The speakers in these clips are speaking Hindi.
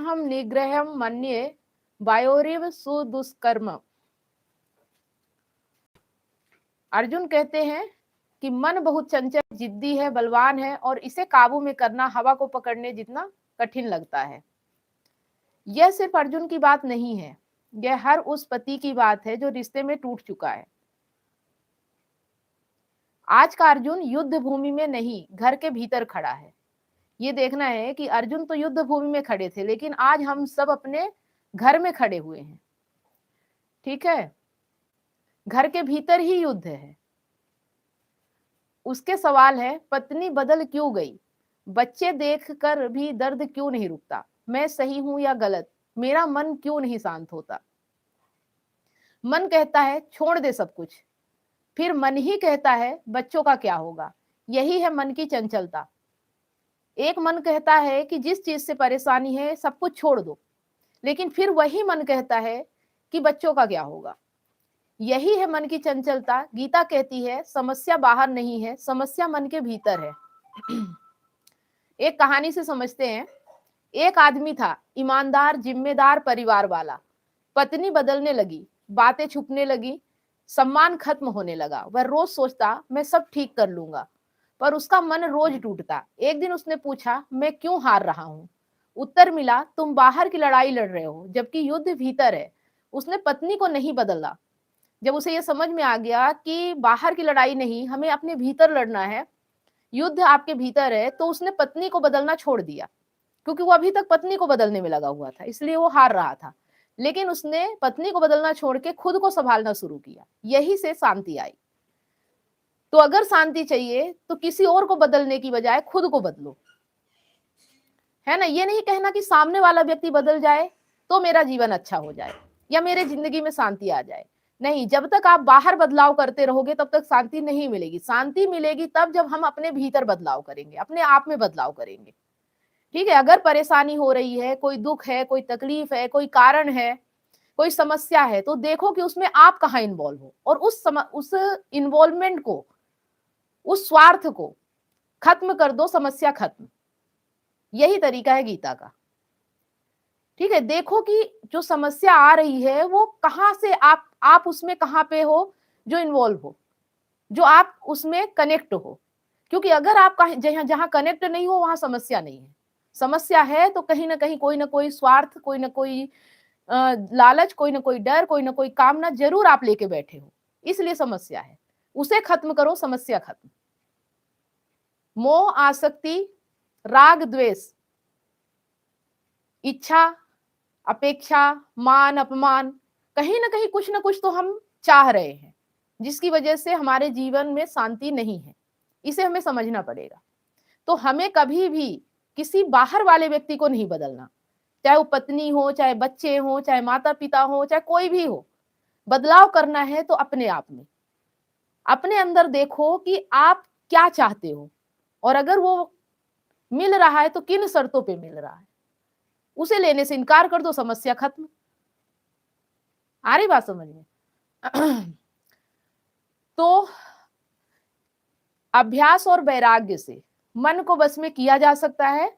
मनोहम निग्रहम मन्ये वायोरिव सुदुष्कर्म। अर्जुन कहते हैं कि मन बहुत चंचल, जिद्दी है, बलवान है और इसे काबू में करना हवा को पकड़ने जितना कठिन लगता है। यह सिर्फ अर्जुन की बात नहीं है, यह हर उस पति की बात है जो रिश्ते में टूट चुका है। आज का अर्जुन युद्ध भूमि में नहीं, घर के भीतर खड़ा है। ये देखना है कि अर्जुन तो युद्ध भूमि में खड़े थे, लेकिन आज हम सब अपने घर में खड़े हुए हैं। ठीक है, घर के भीतर ही युद्ध है। उसके सवाल है, पत्नी बदल क्यों गई, बच्चे देखकर भी दर्द क्यों नहीं रुकता, मैं सही हूं या गलत, मेरा मन क्यों नहीं शांत होता। मन कहता है छोड़ दे सब कुछ, फिर मन ही कहता है बच्चों का क्या होगा। यही है मन की चंचलता। एक मन कहता है कि जिस चीज से परेशानी है सब कुछ छोड़ दो, लेकिन फिर वही मन कहता है कि बच्चों का क्या होगा। यही है मन की चंचलता। गीता कहती है समस्या बाहर नहीं है, समस्या मन के भीतर है। एक कहानी से समझते हैं। एक आदमी था, ईमानदार, जिम्मेदार, परिवार वाला। पत्नी बदलने लगी, बातें छुपने लगी, सम्मान खत्म होने लगा। वह रोज सोचता मैं सब ठीक कर लूंगा, पर उसका मन रोज टूटता। एक दिन उसने पूछा मैं क्यों हार रहा हूँ। उत्तर मिला तुम बाहर की लड़ाई लड़ रहे हो जबकि युद्ध भीतर है। उसने पत्नी को नहीं बदला। जब उसे यह समझ में आ गया कि बाहर की लड़ाई नहीं, हमें अपने भीतर लड़ना है, युद्ध आपके भीतर है, तो उसने पत्नी को बदलना छोड़ दिया, क्योंकि वो अभी तक पत्नी को बदलने में लगा हुआ था, इसलिए वो हार रहा था। लेकिन उसने पत्नी को बदलना छोड़ के खुद को संभालना शुरू किया। यही से शांति आई। तो अगर शांति चाहिए तो किसी और को बदलने की बजाय खुद को बदलो, है ना। ये नहीं कहना कि सामने वाला व्यक्ति बदल जाए तो मेरा जीवन अच्छा हो जाए या मेरे जिंदगी में शांति आ जाए। नहीं, जब तक आप बाहर बदलाव करते रहोगे तब तक शांति नहीं मिलेगी। शांति मिलेगी तब जब हम अपने भीतर बदलाव करेंगे, अपने आप में बदलाव करेंगे। ठीक है, अगर परेशानी हो रही है, कोई दुख है, कोई तकलीफ है, कोई कारण है, कोई समस्या है, तो देखो कि उसमें आप कहाँ इन्वॉल्व हो और उस इन्वॉल्वमेंट को, उस स्वार्थ को खत्म कर दो, समस्या खत्म। यही तरीका है गीता का। ठीक है, देखो कि जो समस्या आ रही है वो कहां से, आप उसमें कहां पे हो जो इन्वॉल्व हो, जो आप उसमें कनेक्ट हो। क्योंकि अगर आप जहां कनेक्ट नहीं हो वहां समस्या नहीं है। समस्या है तो कहीं ना कहीं कोई ना कोई स्वार्थ, कोई ना कोई लालच, कोई ना कोई डर, कोई ना कोई कामना जरूर आप लेके बैठे हो, इसलिए समस्या है। उसे खत्म करो, समस्या खत्म। मोह, आसक्ति, राग, द्वेष, इच्छा, अपेक्षा, मान, अपमान, कहीं ना कुछ तो हम चाह रहे हैं जिसकी वजह से हमारे जीवन में शांति नहीं है। इसे हमें समझना पड़ेगा। तो हमें कभी भी किसी बाहर वाले व्यक्ति को नहीं बदलना, चाहे वो पत्नी हो, चाहे बच्चे हो, चाहे माता पिता हो, चाहे कोई भी हो। बदलाव करना है तो अपने आप में, अपने अंदर देखो कि आप क्या चाहते हो, और अगर वो मिल रहा है तो किन शर्तों पे मिल रहा है, उसे लेने से इनकार कर दो, समस्या खत्म। आ रही बात समझ में? तो अभ्यास और वैराग्य से मन को बस में किया जा सकता है।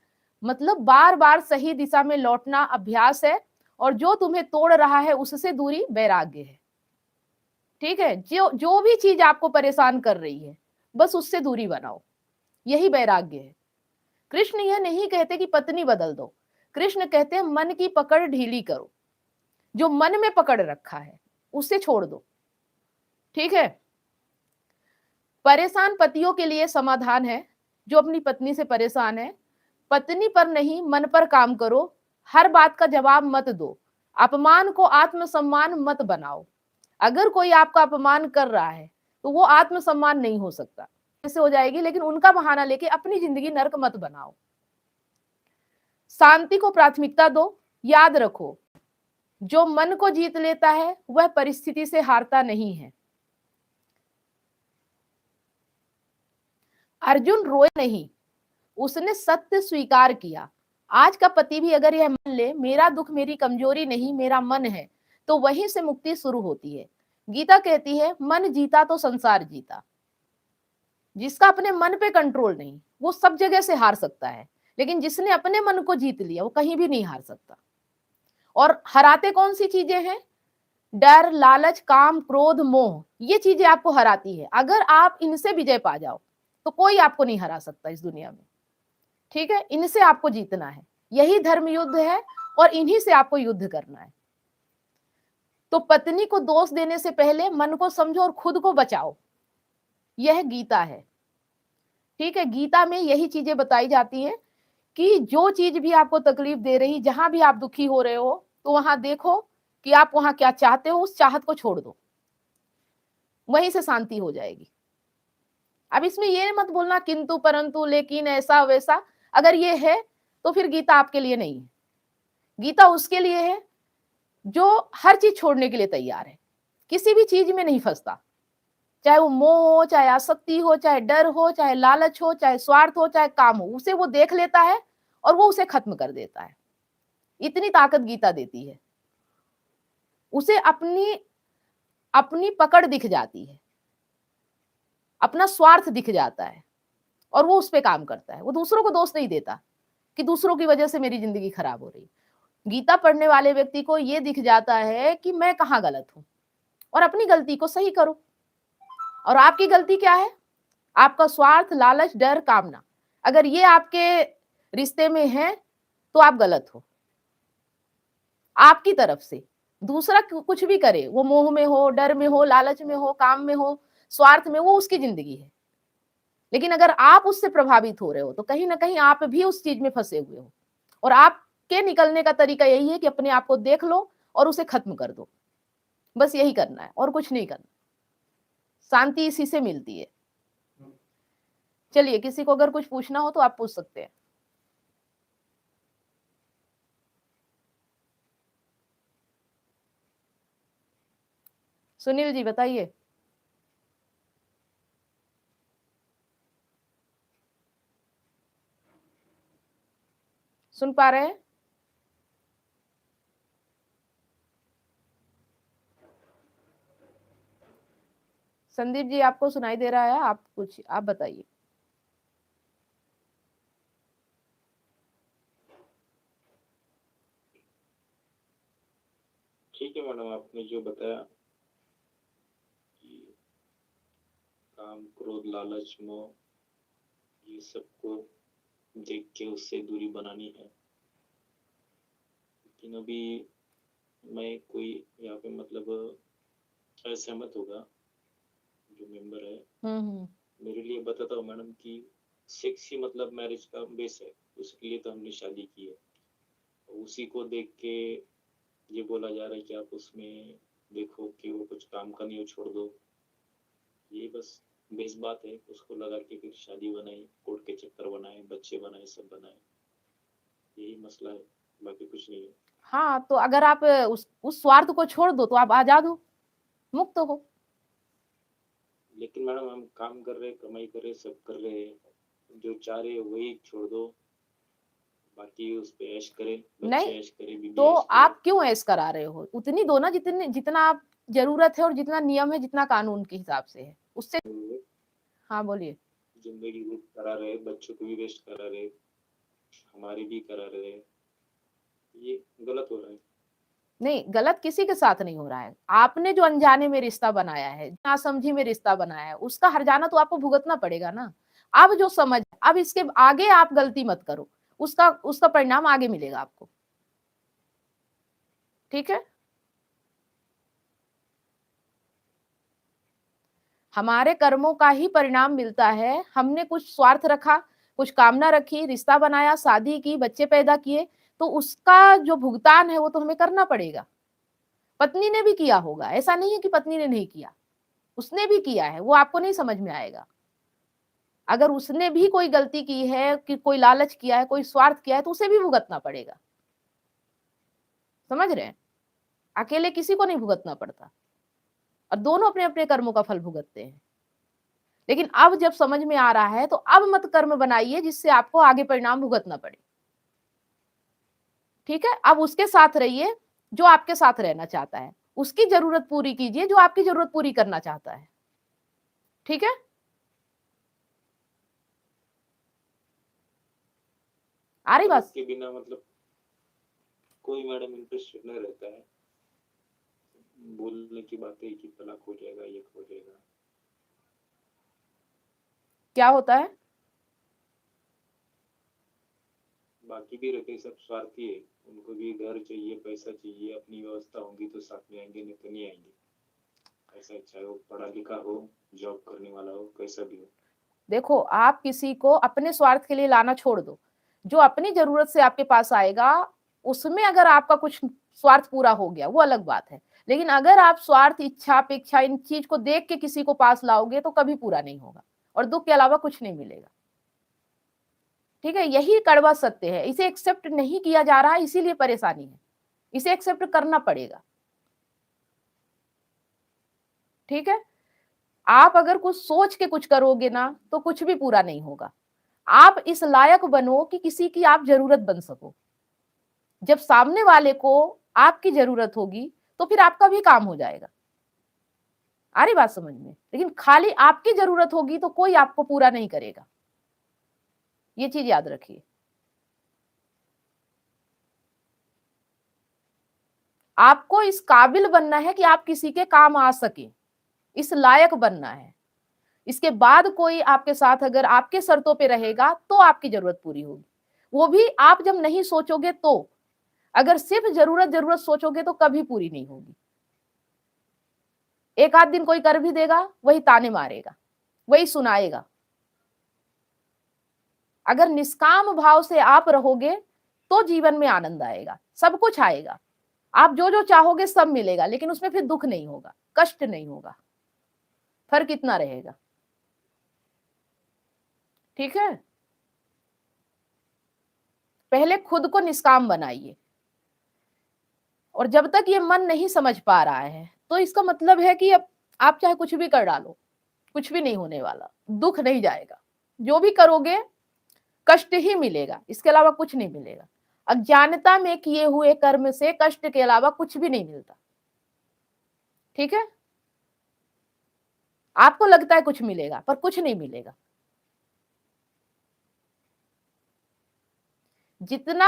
मतलब बार बार सही दिशा में लौटना अभ्यास है, और जो तुम्हें तोड़ रहा है उससे दूरी वैराग्य है। ठीक है, जो जो भी चीज आपको परेशान कर रही है बस उससे दूरी बनाओ, यही वैराग्य है। कृष्ण यह नहीं कहते कि पत्नी बदल दो, कृष्ण कहते हैं मन की पकड़ ढीली करो। जो मन में पकड़ रखा है उसे छोड़ दो। ठीक है, परेशान पतियों के लिए समाधान है। जो अपनी पत्नी से परेशान है, पत्नी पर नहीं मन पर काम करो। हर बात का जवाब मत दो। अपमान को आत्मसम्मान मत बनाओ। अगर कोई आपका अपमान कर रहा है तो वो आत्मसम्मान नहीं हो सकता, ऐसे हो जाएगी। लेकिन उनका बहाना लेके अपनी जिंदगी नर्क मत बनाओ। शांति को प्राथमिकता दो। याद रखो, जो मन को जीत लेता है वह परिस्थिति से हारता नहीं है। अर्जुन रोए नहीं, उसने सत्य स्वीकार किया। आज का पति भी अगर यह मान ले मेरा दुख मेरी कमजोरी नहीं, मेरा मन है, तो वहीं से मुक्ति शुरू होती है। गीता कहती है मन जीता तो संसार जीता। जिसका अपने मन पे कंट्रोल नहीं वो सब जगह से हार सकता है। लेकिन जिसने अपने मन को जीत लिया वो कहीं भी नहीं हार सकता। और हराते कौन सी चीजें हैं? डर, लालच, काम, क्रोध, मोह, ये चीजें आपको हराती है। अगर आप इनसे विजय पा जाओ तो कोई आपको नहीं हरा सकता इस दुनिया में। ठीक है, इनसे आपको जीतना है, यही धर्म युद्ध है और इन्हीं से आपको युद्ध करना है। तो पत्नी को दोष देने से पहले मन को समझो और खुद को बचाओ, यह गीता है। ठीक है, गीता में यही चीजें बताई जाती हैं कि जो चीज भी आपको तकलीफ दे रही, जहां भी आप दुखी हो रहे हो, तो वहां देखो कि आप वहां क्या चाहते हो, उस चाहत को छोड़ दो, वहीं से शांति हो जाएगी। अब इसमें ये मत बोलना किंतु परंतु लेकिन ऐसा वैसा, अगर ये है तो फिर गीता आपके लिए नहीं है। गीता उसके लिए है जो हर चीज छोड़ने के लिए तैयार है, किसी भी चीज में नहीं फंसता, चाहे वो मोह हो, चाहे आसक्ति हो, चाहे डर हो, चाहे लालच हो, चाहे स्वार्थ हो, चाहे काम हो, उसे वो देख लेता है और वो उसे खत्म कर देता है। इतनी ताकत गीता देती है। उसे अपनी अपनी पकड़ दिख जाती है, अपना स्वार्थ दिख जाता है और वो उस पे काम करता है। वो दूसरों को दोष नहीं देता कि दूसरों की वजह से मेरी जिंदगी खराब हो रही। गीता पढ़ने वाले व्यक्ति को ये दिख जाता है कि मैं कहाँ गलत हूं और अपनी गलती को सही करो। और आपकी गलती क्या है? आपका स्वार्थ, लालच, डर, कामना, अगर ये आपके रिश्ते में है तो आप गलत हो। आपकी तरफ से दूसरा कुछ भी करे, वो मोह में हो, डर में हो, लालच में हो, काम में हो, स्वार्थ में, वो उसकी जिंदगी है। लेकिन अगर आप उससे प्रभावित हो रहे हो तो कहीं ना कहीं आप भी उस चीज में फंसे हुए हो। और आपके निकलने का तरीका यही है कि अपने आप को देख लो और उसे खत्म कर दो। बस यही करना है और कुछ नहीं करना। शांति इसी से मिलती है। चलिए, किसी को अगर कुछ पूछना हो तो आप पूछ सकते हैं। सुनील जी बताइए। सुन पा रहे हैं? संदीप जी आपको सुनाई दे रहा है? आप बताइए। ठीक है मैडम, आपने जो बताया कि काम, क्रोध, लालच, मोह, ये सबको देख के उससे दूरी बनानी है। लेकिन अभी मैं कोई यहाँ पे मतलब असहमत होगा, जो मेंबर है मेरे लिए बताता हूँ मैडम कि सेक्स ही मतलब मैरिज का बेस है। उसके लिए तो हमने शादी की है। उसी को देख के ये बोला जा रहा है कि आप उसमें देखो कि वो कुछ काम का नहीं हो, छोड़ दो। ये बस बेस बात है, उसको लगा के फिर शादी बनाई, कोर्ट के चक्कर बनाए, बच्चे बनाए, सब बनाए। यही मसला है, बाकी कुछ नहीं है। हाँ, तो अगर आप उस स्वार्थ को छोड़ दो तो आप आजाद हो, मुक्त हो। लेकिन मैडम हम काम कर रहे, कमाई कर रहे, सब कर रहे हैं, जो चाह रहे वही छोड़ दो, बाकी उस पे ऐश करें, बच्चे नहीं ऐश करें, बीबी तो ऐश करे। आप क्यों ऐश करा रहे हो? उतनी दो ना जितना आप जरूरत है और जितना नियम है, जितना कानून के हिसाब से है उससे। हाँ बोलिए। जिंदगी वेस्ट करा रहे, बच्चों को भी वेस्ट करा रहे, हमारी भी करा रहे, ये गलत हो रहा है। नहीं, गलत किसी के साथ नहीं हो रहा है। आपने जो अनजाने में रिश्ता बनाया है, नासमझी में रिश्ता बनाया है, उसका हर्जाना तो आपको भुगतना पड़ेगा ना। अब जो समझ, अब इसके आगे आप गलती मत करो, उसका उसका परिणाम आगे मिलेगा आपको। ठीक है, हमारे कर्मों का ही परिणाम मिलता है। हमने कुछ स्वार्थ रखा, कुछ कामना रखी, रिश्ता बनाया, शादी की, बच्चे पैदा किए, तो उसका जो भुगतान है वो तो हमें करना पड़ेगा। पत्नी ने भी किया होगा, ऐसा नहीं है कि पत्नी ने नहीं किया, उसने भी किया है, वो आपको नहीं समझ में आएगा। अगर उसने भी कोई गलती की है, कि कोई लालच किया है, कोई स्वार्थ किया है, तो उसे भी भुगतना पड़ेगा। समझ रहे हैं? अकेले किसी को नहीं भुगतना पड़ता और दोनों अपने अपने कर्मों का फल भुगतते हैं। लेकिन अब जब समझ में आ रहा है तो अब मत कर्म बनाइए जिससे आपको आगे परिणाम भुगतना पड़े। ठीक है, अब उसके साथ रहिए जो आपके साथ रहना चाहता है, उसकी जरूरत पूरी कीजिए जो आपकी जरूरत पूरी करना चाहता है। ठीक है, आ रही बात? के बिना मतलब कोई मैडम इंटरेस्टेड नहीं रहता है, बोलने की बात है कि तलाक हो जाएगा, ये हो जाएगा। क्या होता है? बाकी भी रहते सब स्वार्थी है, उनको भी घर चाहिए, पैसा चाहिए, अपनी व्यवस्था होगी तो साथ में आएंगे, नहीं तो नहीं आएंगे। ऐसा चाहे वो पढ़ा लिखा हो, जॉब करने वाला हो, कैसा भी हो। देखो, आप किसी को अपने स्वार्थ के लिए लाना छोड़ दो, जो अपनी जरूरत से आपके पास आएगा उसमें अगर आपका कुछ स्वार्थ पूरा हो गया वो अलग बात है, लेकिन अगर आप स्वार्थ, इच्छा, अपेक्षा इन चीज को देख के किसी को पास लाओगे तो कभी पूरा नहीं होगा और दुख के अलावा कुछ नहीं मिलेगा। ठीक है, यही कड़वा सत्य है, इसे एक्सेप्ट नहीं किया जा रहा है, इसीलिए परेशानी है, इसे एक्सेप्ट करना पड़ेगा। ठीक है, आप अगर कुछ सोच के कुछ करोगे ना तो कुछ भी पूरा नहीं होगा। आप इस लायक बनो कि किसी की आप जरूरत बन सको। जब सामने वाले को आपकी जरूरत होगी तो फिर आपका भी काम हो जाएगा। आ रही बात समझ में? लेकिन खाली आपकी जरूरत होगी तो कोई आपको पूरा नहीं करेगा, ये चीज याद रखिए। आपको इस काबिल बनना है कि आप किसी के काम आ सके, इस लायक बनना है। इसके बाद कोई आपके साथ अगर आपके शर्तों पे रहेगा तो आपकी जरूरत पूरी होगी, वो भी आप जब नहीं सोचोगे तो। अगर सिर्फ जरूरत जरूरत सोचोगे तो कभी पूरी नहीं होगी। एक आध दिन कोई कर भी देगा, वही ताने मारेगा, वही सुनाएगा। अगर निष्काम भाव से आप रहोगे तो जीवन में आनंद आएगा, सब कुछ आएगा, आप जो जो चाहोगे सब मिलेगा, लेकिन उसमें फिर दुख नहीं होगा, कष्ट नहीं होगा, फर्क इतना रहेगा। ठीक है, पहले खुद को निष्काम बनाइए, और जब तक ये मन नहीं समझ पा रहा है तो इसका मतलब है कि अब आप चाहे कुछ भी कर डालो, कुछ भी नहीं होने वाला, दुख नहीं जाएगा, जो भी करोगे कष्ट ही मिलेगा, इसके अलावा कुछ नहीं मिलेगा। अज्ञानता में किए हुए कर्म से कष्ट के अलावा कुछ भी नहीं मिलता। ठीक है, आपको लगता है कुछ मिलेगा पर कुछ नहीं मिलेगा। जितना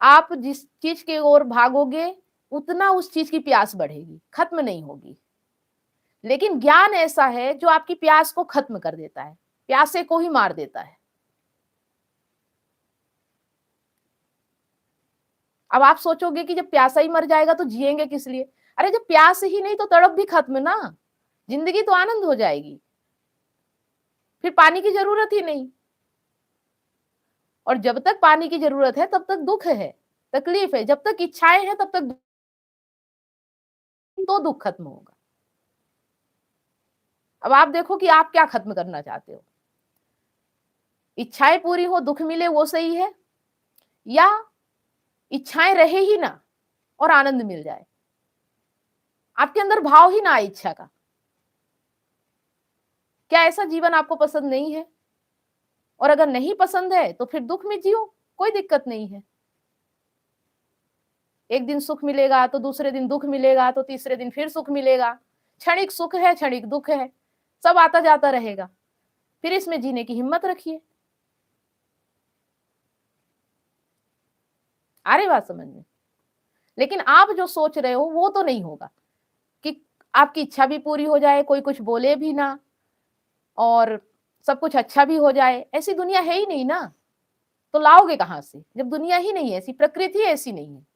आप जिस चीज की ओर भागोगे उतना उस चीज की प्यास बढ़ेगी, खत्म नहीं होगी। लेकिन ज्ञान ऐसा है जो आपकी प्यास को खत्म कर देता है, प्यासे को ही मार देता है। अब आप सोचोगे कि जब प्यासा ही मर जाएगा तो जिएंगे किस लिए? अरे जब प्यास ही नहीं तो तड़प भी खत्म ना, जिंदगी तो आनंद हो जाएगी, फिर पानी की जरूरत ही नहीं। और जब तक पानी की जरूरत है तब तक दुख है, तकलीफ है, जब तक इच्छाएं हैं तब तक तो दुख खत्म होगा। अब आप देखो कि आप क्या खत्म करना चाहते हो, इच्छाएं पूरी हो दुख मिले वो सही है, या इच्छाएं रहे ही ना और आनंद मिल जाए, आपके अंदर भाव ही ना आए इच्छा का? क्या ऐसा जीवन आपको पसंद नहीं है? और अगर नहीं पसंद है तो फिर दुख में जियो, कोई दिक्कत नहीं है। एक दिन सुख मिलेगा तो दूसरे दिन दुख मिलेगा तो तीसरे दिन फिर सुख मिलेगा, क्षणिक सुख है, क्षणिक दुख है, सब आता जाता रहेगा। फिर इसमें जीने की हिम्मत रखिए। आ रही बात समझ में? लेकिन आप जो सोच रहे हो वो तो नहीं होगा कि आपकी इच्छा भी पूरी हो जाए, कोई कुछ बोले भी ना, और सब कुछ अच्छा भी हो जाए। ऐसी दुनिया है ही नहीं ना, तो लाओगे कहां से जब दुनिया ही नहीं है ऐसी, प्रकृति ऐसी नहीं है।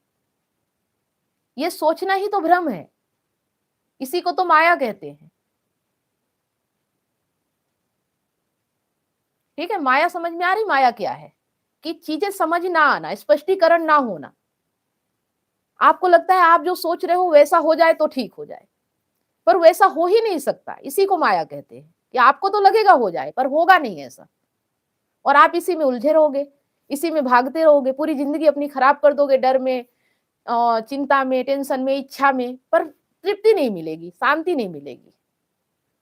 ये सोचना ही तो भ्रम है, इसी को तो माया कहते हैं। ठीक है, माया समझ में आ रही? माया क्या है कि चीजें समझ ना आना, स्पष्टीकरण ना होना। आपको लगता है आप जो सोच रहे हो वैसा हो जाए तो ठीक हो जाए, पर वैसा हो ही नहीं सकता, इसी को माया कहते हैं। कि आपको तो लगेगा हो जाए पर होगा नहीं ऐसा, और आप इसी में उलझे रहोगे, इसी में भागते रहोगे, पूरी जिंदगी अपनी खराब कर दोगे, डर में, चिंता में, टेंशन में, इच्छा में, पर तृप्ति नहीं मिलेगी, शांति नहीं मिलेगी,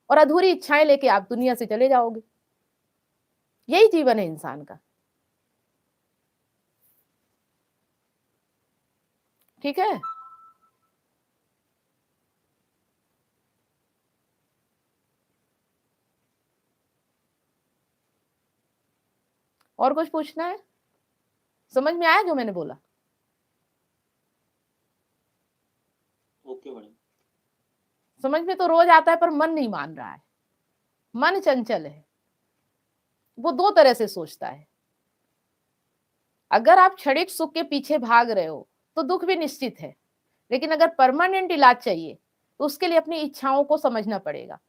और अधूरी इच्छाएं लेके आप दुनिया से चले जाओगे। यही जीवन है इंसान का। ठीक है, और कुछ पूछना है? समझ में आया जो मैंने बोला? Okay madam. समझ में तो रोज आता है पर मन नहीं मान रहा है, मन चंचल है, वो दो तरह से सोचता है। अगर आप क्षणिक सुख के पीछे भाग रहे हो तो दुख भी निश्चित है, लेकिन अगर परमानेंट इलाज चाहिए तो उसके लिए अपनी इच्छाओं को समझना पड़ेगा,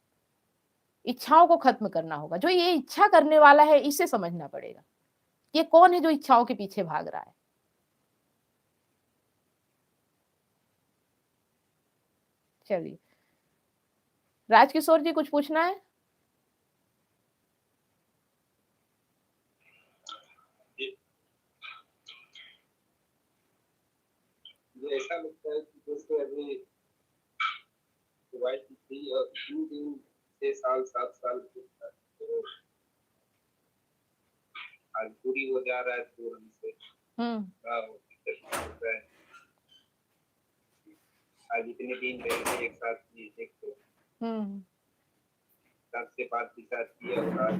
इच्छाओं को खत्म करना होगा। जो ये इच्छा करने वाला है इसे समझना पड़ेगा, ये कौन है जो इच्छाओं के पीछे भाग रहा है। चलिए, राजकिशोर जी कुछ पूछना है? मुझे ऐसा लगता है कि जैसे अभी वाइफ थी और 3 दिन 6 साल 7 साल तो आज पूरी हो जा रहा है पूर्ण से। आज इतने दिन रहे एक साथ ही एक तो साथ से बात भी साथ किया और आज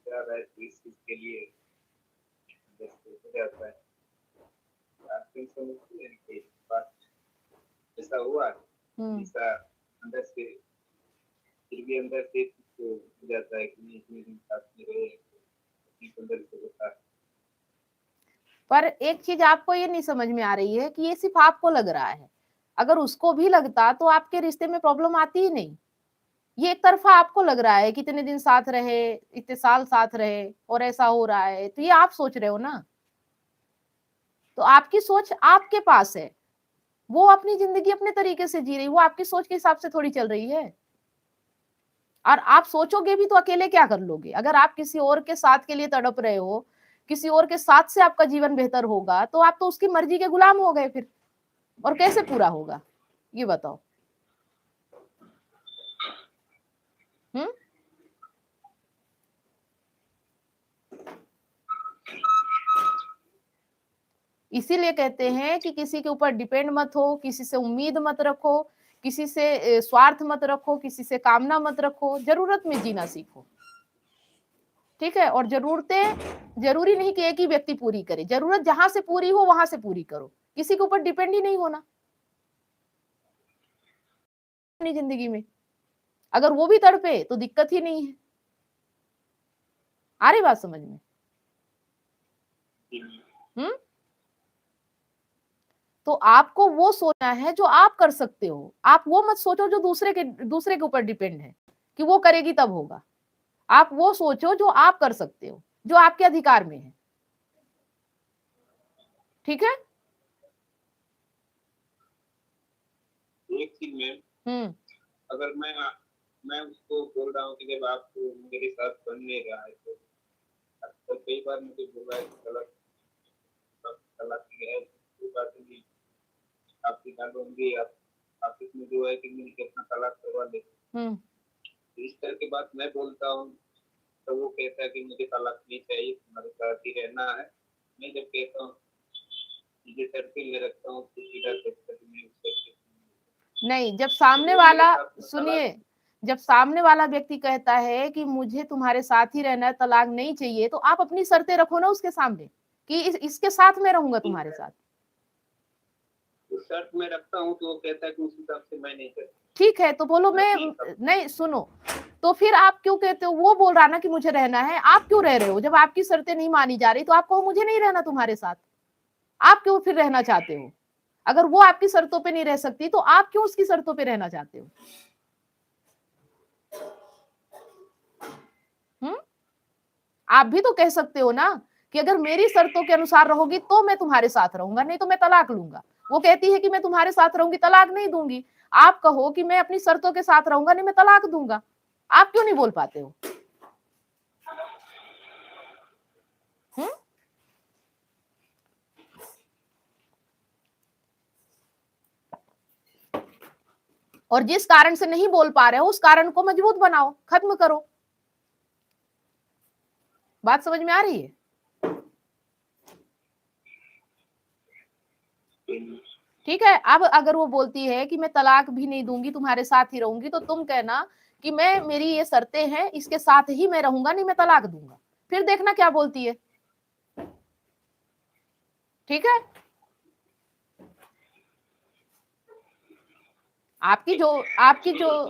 जा रहा है तो इस चीज के लिए हो जाता है। आप समझते हैं कि बात ऐसा हुआ ऐसा अंदर से फिर भी अंदर से तो हो जाता है कि इतने दिन साथ में रहे अंदर से होता है। पर एक चीज आपको ये नहीं समझ में आ रही है कि ये सिर्फ आपको लग रहा है, अगर उसको भी लगता तो आपके रिश्ते में प्रॉब्लम आती ही नहीं। ये एक तरफा आपको लग रहा है कि इतने दिन साथ रहे, इतने साल साथ रहे और ऐसा हो रहा है, तो ये आप सोच रहे हो ना, तो आपकी सोच आपके पास है, वो अपनी जिंदगी अपने तरीके से जी रही, वो आपकी सोच के हिसाब से थोड़ी चल रही है। और आप सोचोगे भी तो अकेले क्या कर लोगे? अगर आप किसी और के साथ के लिए तड़प रहे हो, किसी और के साथ से आपका जीवन बेहतर होगा, तो आप तो उसकी मर्जी के गुलाम हो गए फिर, और कैसे पूरा होगा ये बताओ? इसीलिए कहते हैं कि किसी के ऊपर डिपेंड मत हो, किसी से उम्मीद मत रखो, किसी से स्वार्थ मत रखो, किसी से कामना मत रखो, जरूरत में जीना सीखो। ठीक है? और जरूरतें जरूरी नहीं कि एक ही व्यक्ति पूरी करे, जरूरत जहां से पूरी हो वहां से पूरी करो, किसी के ऊपर डिपेंड ही नहीं होना अपनी जिंदगी में। अगर वो भी तड़पे तो दिक्कत ही नहीं है। आ रही बात समझ में? तो आपको वो सोचना है जो आप कर सकते हो, आप वो मत सोचो जो दूसरे के ऊपर डिपेंड है कि वो करेगी तब होगा। आप वो सोचो जो आप कर सकते हो, जो आपके अधिकार में है। ठीक है? एक चीज में अगर मैं उसको बोल रहा हूँ कि जब आप मेरे साथ बन नहीं रहा है तो कई बार मुझे बोला है गलत है, बात नहीं आपकी गाल होंगी, आप इसमें जो है कि मुझे अपना तलाक करवा ले। इस तरह की बात मैं बोलता हूँ तो वो कहता है कि मुझे तलाक नहीं चाहिए, तुम्हारे साथ ही रहना है। मैं जब कहता हूँ मुझे सर्किल में रखता हूँ तो सीधा कहता है नहीं, जब सामने वाला, सुनिए, जब सामने वाला व्यक्ति कहता है कि मुझे तुम्हारे साथ ही रहना है, तलाक नहीं चाहिए, तो आप अपनी शर्तें रखो ना उसके सामने कि इसके साथ में रहूंगा तुम्हारे साथ। तो शर्त में रखता हूँ तो वो कहता है कि उस हिसाब से मैं नहीं करता। ठीक है, तो बोलो मैं नहीं, सुनो, तो फिर आप क्यों कहते हो? वो बोल रहा ना कि मुझे रहना है, आप क्यों रह रहे हो? जब आपकी शर्तें नहीं मानी जा रही तो आप कहो मुझे नहीं रहना तुम्हारे साथ, आप क्यों फिर रहना चाहते हो? अगर वो आपकी शर्तों पे नहीं रह सकती तो आप क्यों उसकी शर्तों पे रहना चाहते हो? आप भी तो कह सकते हो ना कि अगर मेरी शर्तों के अनुसार रहोगी तो मैं तुम्हारे साथ रहूंगा, नहीं तो मैं तलाक लूंगा। वो कहती है कि मैं तुम्हारे साथ रहूंगी, तलाक नहीं दूंगी। आप कहो कि मैं अपनी शर्तों के साथ रहूंगा, नहीं मैं तलाक दूंगा। आप क्यों नहीं बोल पाते हो? और जिस कारण से नहीं बोल पा रहे हो उस कारण को मजबूत बनाओ, खत्म करो। बात समझ में आ रही है? ठीक है। अब अगर वो बोलती है कि मैं तलाक भी नहीं दूंगी, तुम्हारे साथ ही रहूंगी, तो तुम कहना कि मैं, मेरी ये शर्तें हैं, इसके साथ ही मैं रहूंगा, नहीं मैं तलाक दूंगा। फिर देखना क्या बोलती है। ठीक है, आपकी जो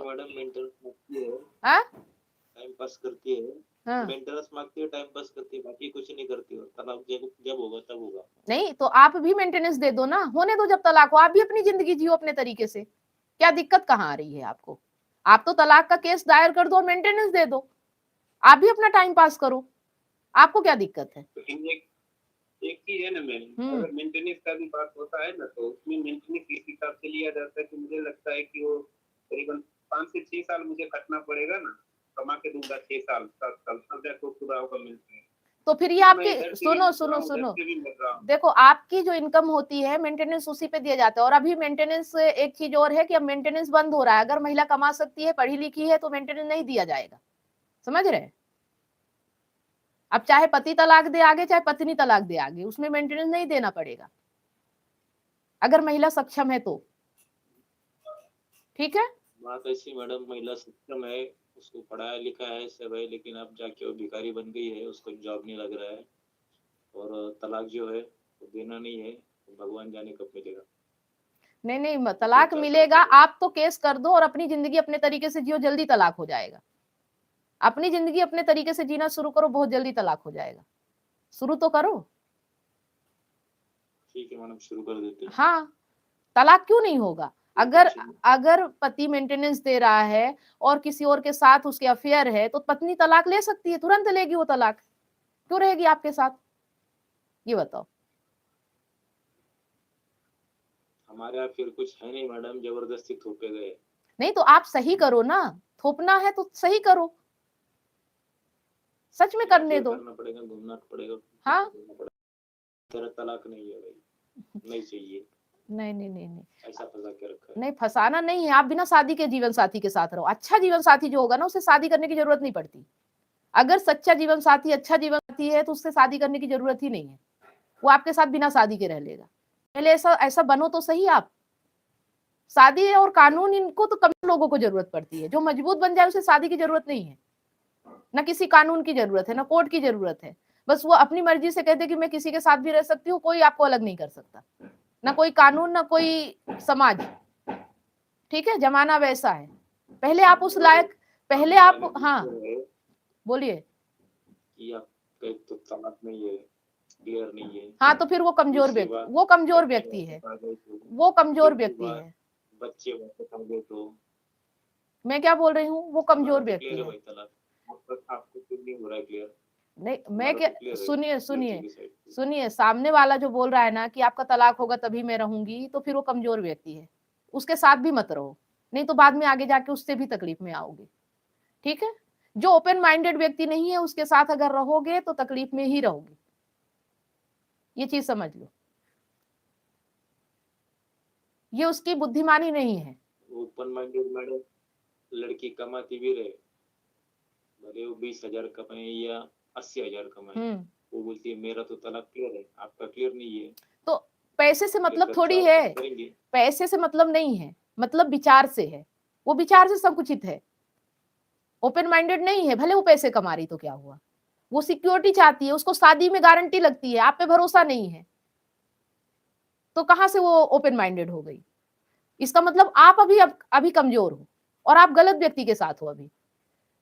मैडम मेंटेनेंस मांगती है, हाँ टाइम पास करती है, हाँ मेंटेनेंस मांगती है, टाइम पास करती है, बाकी कुछ नहीं करती है। तलाक जब होगा तब होगा। नहीं तो आप भी मेंटेनेंस दे दो ना, होने दो जब तलाक हो, आप भी अपनी जिंदगी जियो अपने तरीके से, क्या दिक्कत कहाँ आ रही है आपको? आप तो तलाक का केस दायर कर दो और मेंटेनेंस दे दो, आप भी अपना टाइम पास करो, आपको क्या दिक्कत है? तो एक चीज है ना मैम, अगर मेंटेनेंस का भी बात होता है ना, तो उसमें मेंटेनेंस इस हिसाब से लिया जाता है कि मुझे लगता है कि वो करीबन 5 से 6 साल मुझे खटना पड़ेगा ना, कमा के दूंगा 6 साल 7 साल, तब जाके पूरा होगा मेंटेनेंस। तो फिर ये आपकी सुनो, देखो आपकी जो इनकम होती है मेंटेनेंस उसी पे दिया जाता है। और अभी मेंटेनेंस एक चीज और है कि अब मेंटेनेंस बंद हो रहा है, अगर महिला कमा सकती है, पढ़ी लिखी है, तो मेंटेनेंस नहीं दिया जाएगा, समझ रहे हैं? अब चाहे पति तलाक दे आगे, चाहे पत्नी तलाक दे आगे, उसमें मेंटेनेंस नहीं देना पड़ेगा अगर महिला सक्षम है तो। ठीक है, बात ऐसी मैडम, महिला सक्षम है, उसको पढ़ाया लिखा है सब है, लेकिन अब जाके वो भिखारी बन गई है, उसको जॉब नहीं लग रहा है, और तलाक जो है वो देना नहीं है, तो भगवान जाने कब मिलेगा। नहीं तलाक मिलेगा, आप तो केस कर दो और अपनी जिंदगी अपने तरीके से जियो, जल्दी तलाक हो जाएगा। अपनी जिंदगी अपने तरीके से जीना शुरू करो, बहुत जल्दी तलाक हो जाएगा, शुरू तो करो। ठीक है मैडम, शुरू कर देते हैं। हाँ, तलाक क्यों नहीं होगा? अगर पति मेंटेनेंस दे रहा है और किसी और के साथ उसके अफेयर है, तो पत्नी तलाक ले सकती है, तुरंत लेगी वो तलाक, क्यों रहेगी आपके साथ? ये बताओ। हमारे यहाँ फिर कुछ है नहीं मैडम, जबरदस्ती थोपे गए। नहीं तो आप सही करो ना, थोपना है तो सही करो, सच में करने दो। करना पड़ेगा, घूमना पड़ेगा। हाँ, तेरा तलाक नहीं है भाई, नहीं चाहिए। नहीं ऐसा फंसा के रखा है। नहीं, फंसाना नहीं है, आप बिना शादी के जीवन साथी के साथ रहो। अच्छा जीवन साथी जो होगा ना, उसे शादी करने की जरूरत नहीं पड़ती। अगर सच्चा जीवन साथी अच्छा जीवन साथी है तो उससे शादी करने की जरूरत ही नहीं है, वो आपके साथ बिना शादी के रह लेगा। पहले ऐसा बनो तो सही आप। शादी और कानून, इनको तो कम लोगों को जरूरत पड़ती है, जो मजबूत बन जाए उसे शादी की जरूरत नहीं है, ना किसी कानून की जरूरत है, ना कोर्ट की जरूरत है। बस वो अपनी मर्जी से कहते कि मैं किसी के साथ भी रह सकती हूँ, कोई आपको अलग नहीं कर सकता, ना कोई कानून, ना कोई समाज। ठीक है, जमाना वैसा है। पहले आप उस लायक, पहले आप, हाँ बोलिए। कि आप तो तलाक नहीं है, क्लियर नहीं है। हाँ, तो फिर वो कमजोर व्यक्ति है, वो कमजोर व्यक्ति है। बच्चे वापस आ गए तो मैं क्या बोल रही हूँ, वो कमजोर व्यक्ति है। आपको क्यों नहीं हो रहा है क्लियर? नहीं, मैं क्या, सुनिए, सामने वाला जो बोल रहा है ना कि आपका तलाक होगा तभी मैं रहूंगी, तो फिर वो कमजोर व्यक्ति है, उसके साथ भी मत रहो, नहीं तो बाद में आगे जाके उससे भी तकलीफ में आओगे। ठीक है, जो ओपन माइंडेड व्यक्ति नहीं है उसके साथ अगर रहोगे तो तकलीफ में ही रहोगे, ये चीज समझ लो, ये उसकी बुद्धिमानी नहीं है। ओपन माइंडेड मैडम, लड़की कमाती भी रहे, भले वो 20,000 कमाए या 80,000 कमाए, वो बोलती है मेरा तो तलाक क्लियर है, आपका क्लियर नहीं है। तो पैसे से मतलब थोड़ी है, पैसे से मतलब नहीं है, मतलब विचार से है, वो विचार से संकुचित है, ओपन माइंडेड नहीं है। भले वो पैसे कमा रही तो क्या हुआ, वो सिक्योरिटी चाहती है, उसको शादी में गारंटी लगती है, आप पे भरोसा नहीं है, तो कहां से वो ओपन माइंडेड हो गई? इसका मतलब आप अभी कमजोर हो और आप गलत व्यक्ति के साथ हो अभी।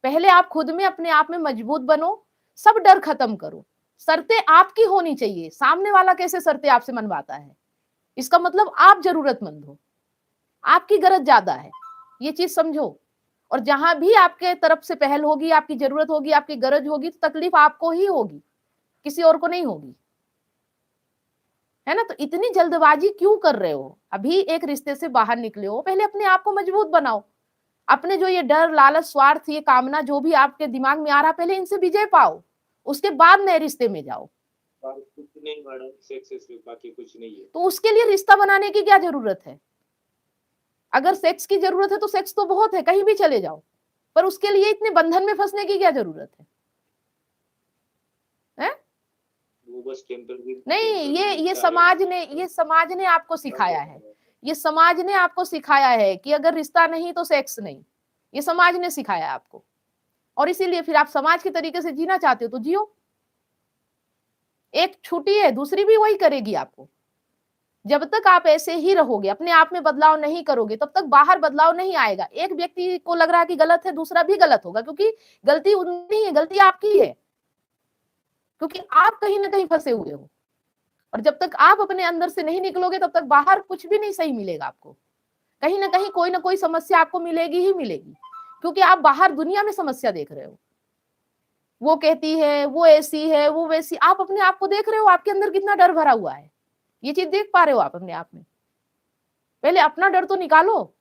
पहले आप खुद में, अपने आप में मजबूत बनो, सब डर खत्म करो, शर्तें आपकी होनी चाहिए, सामने वाला कैसे शर्तें आपसे मनवाता है, इसका मतलब आप जरूरतमंद हो, आपकी गरज ज्यादा है, ये चीज समझो। और जहां भी आपके तरफ से पहल होगी, आपकी जरूरत होगी, आपकी गरज होगी, तो तकलीफ आपको ही होगी, किसी और को नहीं होगी, है ना? तो इतनी जल्दबाजी क्यों कर रहे हो? अभी एक रिश्ते से बाहर निकले हो, पहले अपने आप को मजबूत बनाओ, अपने जो ये डर, लालच, स्वार्थ, ये कामना जो भी आपके दिमाग में आ रहा, पहले इनसे विजय पाओ, उसके बाद नए रिश्ते में जाओ। कुछ नहीं मैडम, सेक्स से बाकी कुछ नहीं है। तो उसके लिए रिश्ता बनाने की क्या जरूरत है? अगर सेक्स की जरूरत है तो सेक्स तो बहुत है, कहीं भी चले जाओ, पर उसके लिए इतने बंधन में फंसने की क्या जरूरत है? वो बस नहीं, ये समाज ने आपको सिखाया है, ये समाज ने आपको सिखाया है कि अगर रिश्ता नहीं तो सेक्स नहीं, ये समाज ने सिखाया आपको, और इसीलिए फिर आप समाज के तरीके से जीना चाहते हो तो जियो। एक छुट्टी है, दूसरी भी वही करेगी आपको। जब तक आप ऐसे ही रहोगे, अपने आप में बदलाव नहीं करोगे, तब तक बाहर बदलाव नहीं आएगा। एक व्यक्ति को लग रहा है कि गलत है, दूसरा भी गलत होगा, क्योंकि गलती उनकी है, गलती आपकी है, क्योंकि आप कहीं ना कहीं फंसे हुए हो। और जब तक आप अपने अंदर से नहीं निकलोगे, तब तक बाहर कुछ भी नहीं सही मिलेगा आपको। कहीं ना कोई समस्या आपको मिलेगी ही मिलेगी, क्योंकि आप बाहर दुनिया में समस्या देख रहे हो। वो कहती है, वो ऐसी है, वो वैसी। आप अपने आप को देख रहे हो, आपके अंदर कितना डर भरा हुआ है, ये चीज देख पा रहे हो आप अपने आप में? पहले अपना डर तो निकालो।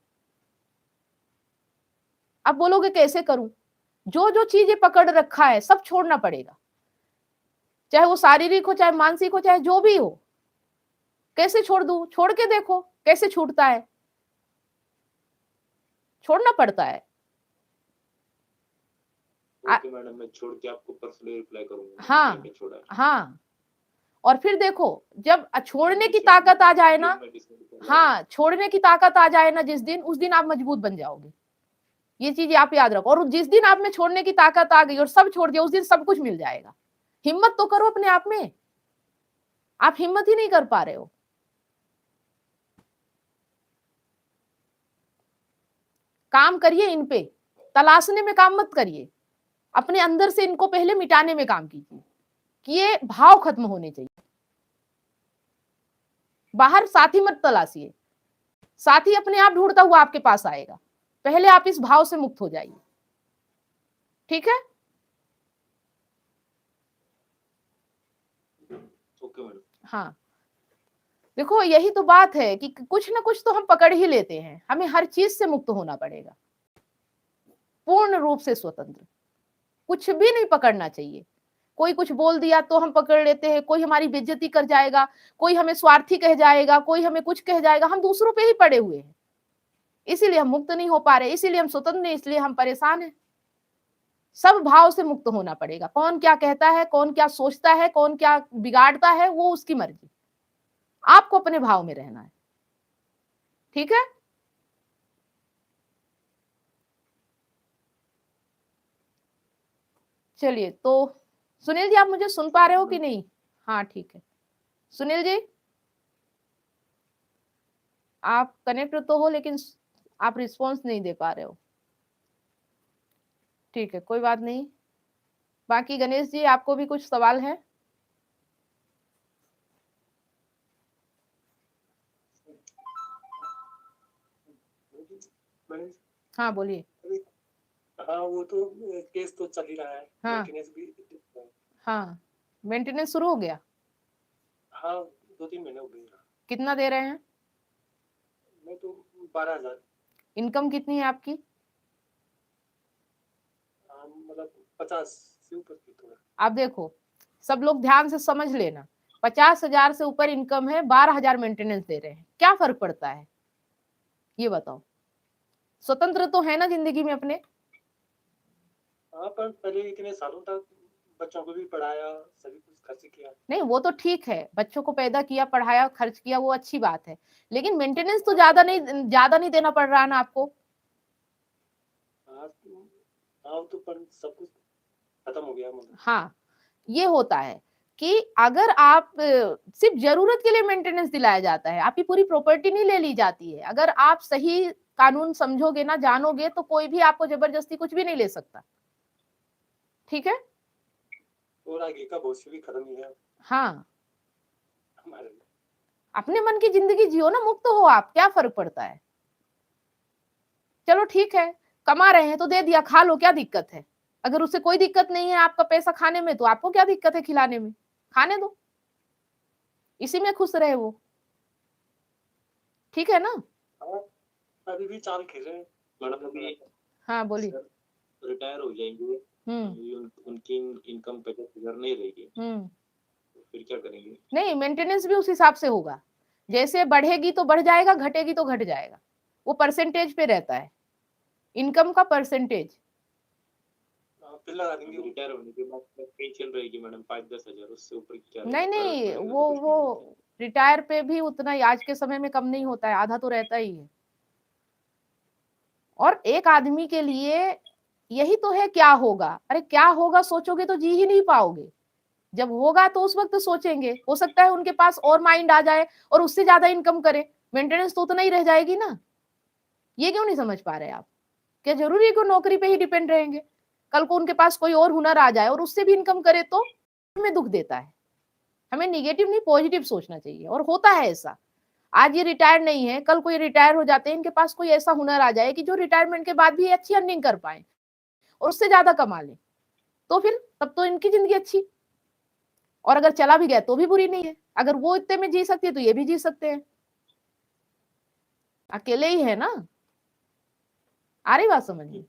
अब बोलोगे कैसे करूं? जो जो चीजें पकड़ रखा है सब छोड़ना पड़ेगा, चाहे वो शारीरिक हो, चाहे मानसिक हो, चाहे जो भी हो। कैसे छोड़ दूं? छोड़ के देखो कैसे छूटता है। छोड़ना पड़ता है। ओके मैडम, मैं छोड़ के आपको पर्सनली रिप्लाई करूंगा। हाँ छोड़ा। हाँ, और फिर देखो, जब छोड़ने की ताकत आ जाए ना, हाँ, छोड़ने की ताकत आ जाए ना जिस दिन, उस दिन आप मजबूत बन जाओगे। ये चीज आप याद रखो। और जिस दिन आप में छोड़ने की ताकत आ गई और सब छोड़ दिया, उस दिन सब कुछ मिल जाएगा। हिम्मत तो करो अपने आप में, आप हिम्मत ही नहीं कर पा रहे हो। काम करिए इन पे, तलाशने में काम मत करिए, अपने अंदर से इनको पहले मिटाने में काम कीजिए कि ये भाव खत्म होने चाहिए। बाहर साथी मत तलाशिए, साथी अपने आप ढूंढता हुआ आपके पास आएगा। पहले आप इस भाव से मुक्त हो जाइए, ठीक है? Okay madam. हाँ, देखो यही तो बात है कि कुछ ना कुछ तो हम पकड़ ही लेते हैं। हमें हर चीज से मुक्त होना पड़ेगा, पूर्ण रूप से स्वतंत्र। कुछ भी नहीं पकड़ना चाहिए। कोई कुछ बोल दिया तो हम पकड़ लेते हैं, कोई हमारी बेइज्जती कर जाएगा, कोई हमें स्वार्थी कह जाएगा, कोई हमें कुछ कह जाएगा। हम दूसरों पे ही पड़े हुए हैं, इसीलिए हम मुक्त नहीं हो पा रहे, इसीलिए हम स्वतंत्र नहीं, इसलिए हम परेशान हैं। सब भाव से मुक्त होना पड़ेगा। कौन क्या कहता है, कौन क्या सोचता है, कौन क्या बिगाड़ता है, वो उसकी मर्जी। आपको अपने भाव में रहना है, ठीक है? चलिए, तो सुनील जी, आप मुझे सुन पा रहे हो कि नहीं? हाँ ठीक है। सुनील जी, आप कनेक्ट तो हो, लेकिन आप रिस्पॉन्स नहीं दे पा रहे हो। ठीक है, कोई बात नहीं। बाकी गणेश जी, आपको भी कुछ सवाल है? हाँ बोलिए। हाँ, वो तो केस तो चल ही रहा है। हाँ भी। हाँ, मेंटेनेंस शुरू हो गया? हाँ, 2-3 महीने हो गए। कितना दे रहे हैं? मैं तो 12,000। इनकम कितनी है आपकी? मतलब 50 से ऊपर की थोड़ा। आप देखो, सब लोग ध्यान से समझ लेना, 50,000 से ऊपर इनकम है, 12,000 मेंटेनेंस दे रहे हैं, क्या फर्क पड़ता है ये बताओ? स्वतंत्र तो है ना जिंदगी में अपने? हाँ, पर पहले इतने सालों तक बच्चों को भी पढ़ाया, सभी कुछ खर्च किया। नहीं, वो तो ठीक है, बच्चों को पैदा किया, पढ़ाया, खर्च किया, वो अच्छी बात है, लेकिन मेंटेनेंस तो ज्यादा नहीं देना पड़ रहा है ना आपको? हाँ, तो पर सब कुछ खत्म हो गया मतलब। हाँ, ये होता है कि अगर आप सिर्फ जरूरत के लिए मेंटेनेंस दिलाया जाता है, आपकी पूरी प्रॉपर्टी नहीं ले ली जाती है। अगर आप सही कानून समझोगे ना, जानोगे, तो कोई भी आपको जबरदस्ती कुछ भी नहीं ले सकता, ठीक है? और आगे का भविष्य भी खत्म ही है हाँ, हमारे। अपने मन की जिंदगी जियो ना, मुक्त हो आप, क्या फर्क पड़ता है? चलो ठीक है, कमा रहे हैं तो दे दिया, खा लो, क्या दिक्कत है? अगर उससे कोई दिक्कत नहीं है आपका पैसा खाने में, तो आपको क्या दिक्कत है खिलाने में? खाने दो, इसी में खुश रहे वो, ठीक है ना? अभी भी चाल खेल रहे हैं मैडम। अभी हाँ बोलिए। रिटायर हो जाएंगे, उनकी इनकम 50,000 नहीं रहेगी, तो फिर क्या करेंगे? नहीं, मेंटेनेंस भी उस हिसाब से होगा, जैसे बढ़ेगी तो बढ़ जाएगा, घटेगी तो घट जाएगा, वो परसेंटेज पे रहता है, इनकम का परसेंटेज। रिटायर होने के बाद पेंशन रहेगी मैडम 5-10 हजार, उससे ऊपर क्या? नहीं, वो रिटायर पे भी उतना ही आज के समय में कम नहीं होता है, आधा तो रहता ही है। और एक आदमी के लिए यही तो है, क्या होगा? अरे क्या होगा सोचोगे तो जी ही नहीं पाओगे। जब होगा तो उस वक्त सोचेंगे, हो सकता है उनके पास और माइंड आ जाए और उससे ज्यादा इनकम करे, मेंटेनेंस तो उतना ही रह जाएगी ना। ये क्यों नहीं समझ पा रहे आप? क्या जरूरी है कि नौकरी पे ही डिपेंड रहेंगे? कल को उनके पास कोई और हुनर आ जाए और उससे भी इनकम करे तो हमें दुख देता है। हमें निगेटिव नहीं पॉजिटिव सोचना चाहिए। और होता है ऐसा, आज ये रिटायर नहीं है, कल को ये रिटायर हो जाते हैं, इनके पास कोई ऐसा हुनर आ जाए कि जो रिटायरमेंट के बाद भी अच्छी अर्निंग कर पाए और उससे ज्यादा कमा ले, तो फिर तब तो इनकी जिंदगी अच्छी। और अगर चला भी गया तो भी बुरी नहीं है। अगर वो इतने में जी सकती है तो ये भी जी सकते हैं। अकेले ही है ना। आ रही बात समझ में?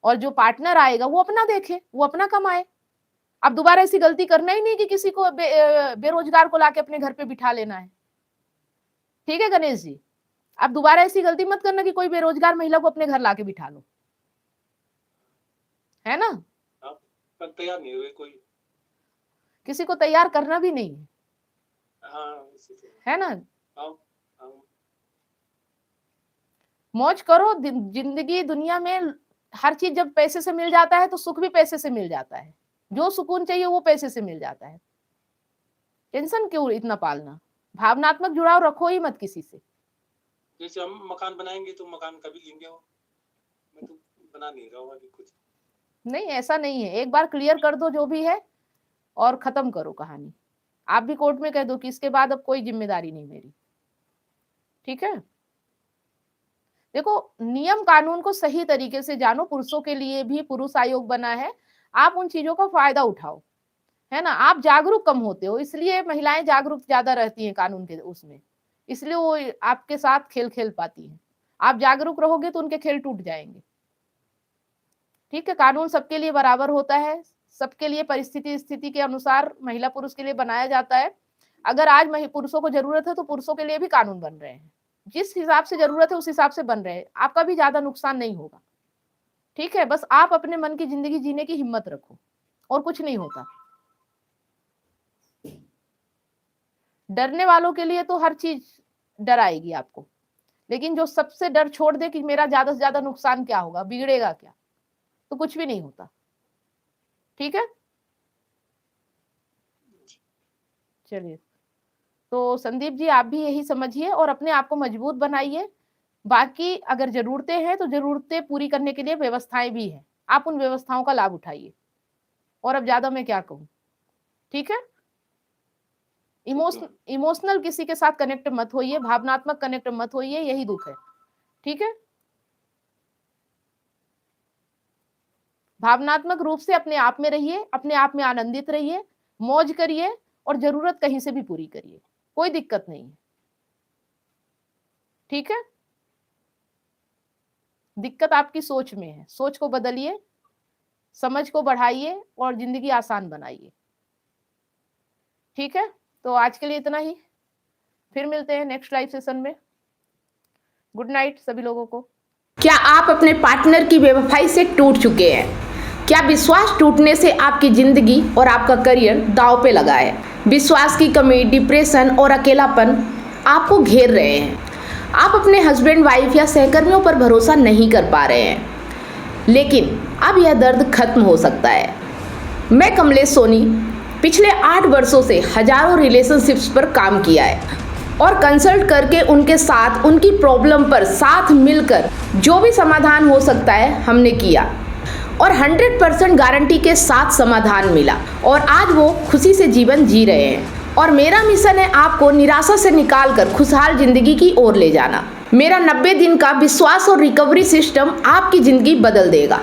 और जो पार्टनर आएगा वो अपना देखे, वो अपना कमाए। अब दोबारा ऐसी गलती करना ही नहीं कि किसी को बेरोजगार को लाके अपने घर पे बिठा लेना है। ठीक है गणेश जी, अब दोबारा ऐसी गलती मत करना कि कोई बेरोजगार महिला को अपने घर लाके बिठा लो, है ना। तैयार नहीं हुए कोई, किसी को तैयार करना भी नहीं है। हाँ, है ना। हाँ। मौज करो। जिंदगी दुनिया में हर चीज जब पैसे से मिल जाता है तो सुख भी पैसे से मिल जाता है। जो सुकून चाहिए वो पैसे से मिल जाता है। टेंशन क्यों इतना पालना? भावनात्मक जुड़ाव रखो ही मत किसी से। जैसे हम मकान बनाएंगे तो मकान कभी लेंगे हो, मैं तो बना नहीं रहा हूँ अभी कुछ। नहीं, ऐसा नहीं है। एक बार क्लियर कर दो जो भी है और खत्म करो कहानी। आप भी कोर्ट में कह दो कि इसके बाद अब कोई जिम्मेदारी नहीं मेरी। ठीक है। देखो, नियम कानून को सही तरीके से जानो। पुरुषों के लिए भी पुरुष आयोग बना है, आप उन चीजों का फायदा उठाओ, है ना। आप जागरूक कम होते हो, इसलिए महिलाएं जागरूक ज्यादा रहती हैं कानून के उसमें, इसलिए वो आपके साथ खेल खेल पाती हैं। आप जागरूक रहोगे तो उनके खेल टूट जाएंगे। ठीक है। कानून सबके लिए बराबर होता है, सबके लिए परिस्थिति स्थिति के अनुसार महिला पुरुष के लिए बनाया जाता है। अगर आज पुरुषों को जरूरत है तो पुरुषों के लिए भी कानून बन रहे हैं। जिस हिसाब से जरूरत है उस हिसाब से बन रहे हैं। आपका भी ज्यादा नुकसान नहीं होगा। ठीक है। बस आप अपने मन की जिंदगी जीने की हिम्मत रखो, और कुछ नहीं होता। डरने वालों के लिए तो हर चीज डर आएगी आपको, लेकिन जो सबसे डर छोड़ दे कि मेरा ज्यादा से ज्यादा नुकसान क्या होगा, बिगड़ेगा क्या, तो कुछ भी नहीं होता। ठीक है। चलिए, तो संदीप जी आप भी यही समझिए और अपने आप को मजबूत बनाइए। बाकी अगर जरूरतें हैं तो जरूरतें पूरी करने के लिए व्यवस्थाएं भी हैं, आप उन व्यवस्थाओं का लाभ उठाइए। और अब ज्यादा मैं क्या कहूँ। ठीक है। इमोशनल किसी के साथ कनेक्ट मत होइए, भावनात्मक कनेक्ट मत होइए, यही दुख है। ठीक है। भावनात्मक रूप से अपने आप में रहिए, अपने आप में आनंदित रहिए, मौज करिए और जरूरत कहीं से भी पूरी करिए, कोई दिक्कत नहीं है। ठीक है। दिक्कत आपकी सोच में है, सोच को बदलिए, समझ को बढ़ाइए और जिंदगी आसान बनाइए। ठीक है। तो आज के लिए इतना ही, फिर मिलते हैं नेक्स्ट लाइव सेशन में। गुड नाइट सभी लोगों को। क्या आप अपने पार्टनर की बेवफाई से टूट चुके हैं? क्या विश्वास टूटने से आपकी जिंदगी और आपका करियर दांव पे लगा है? विश्वास की कमी, डिप्रेशन और अकेलापन आपको घेर रहे हैं। आप अपने हस्बैंड, वाइफ या सहकर्मियों पर भरोसा नहीं कर पा रहे हैं, लेकिन अब यह दर्द खत्म हो सकता है। मैं कमलेश सोनी पिछले 8 वर्षों से हजारों रिलेशनशिप्स पर काम किया है और कंसल्ट करके उनके साथ उनकी प्रॉब्लम पर साथ मिलकर जो भी समाधान हो सकता है हमने किया और 100% गारंटी के साथ समाधान मिला और आज वो खुशी से जीवन जी रहे हैं। और मेरा मिशन है आपको निराशा से निकालकर खुशहाल जिंदगी की ओर ले जाना। मेरा 90 दिन का विश्वास और रिकवरी सिस्टम आपकी जिंदगी बदल देगा।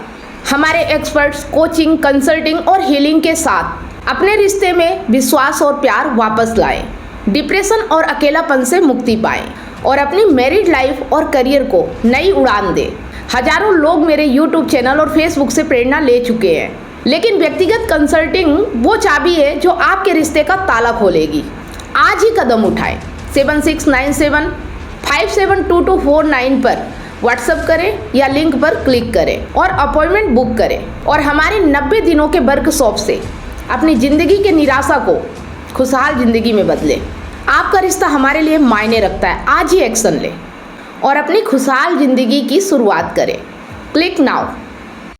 हमारे एक्सपर्ट्स कोचिंग, कंसल्टिंग और हीलिंग के साथ अपने रिश्ते में विश्वास और प्यार वापस लाएं, डिप्रेशन और अकेलापन से मुक्ति पाएं और अपनी मैरिड लाइफ और करियर को नई उड़ान दें। हजारों लोग मेरे YouTube चैनल और Facebook से प्रेरणा ले चुके हैं, लेकिन व्यक्तिगत कंसल्टिंग वो चाबी है जो आपके रिश्ते का ताला खोलेगी। आज ही कदम उठाएं। 7697572249 पर व्हाट्सएप करें या लिंक पर क्लिक करें और अपॉइंटमेंट बुक करें और हमारे 90 दिनों के वर्कशॉप से अपनी जिंदगी के निराशा को खुशहाल जिंदगी में बदलें। आपका रिश्ता हमारे लिए मायने रखता है। आज ही एक्शन लें और अपनी खुशहाल जिंदगी की शुरुआत करें। Click now.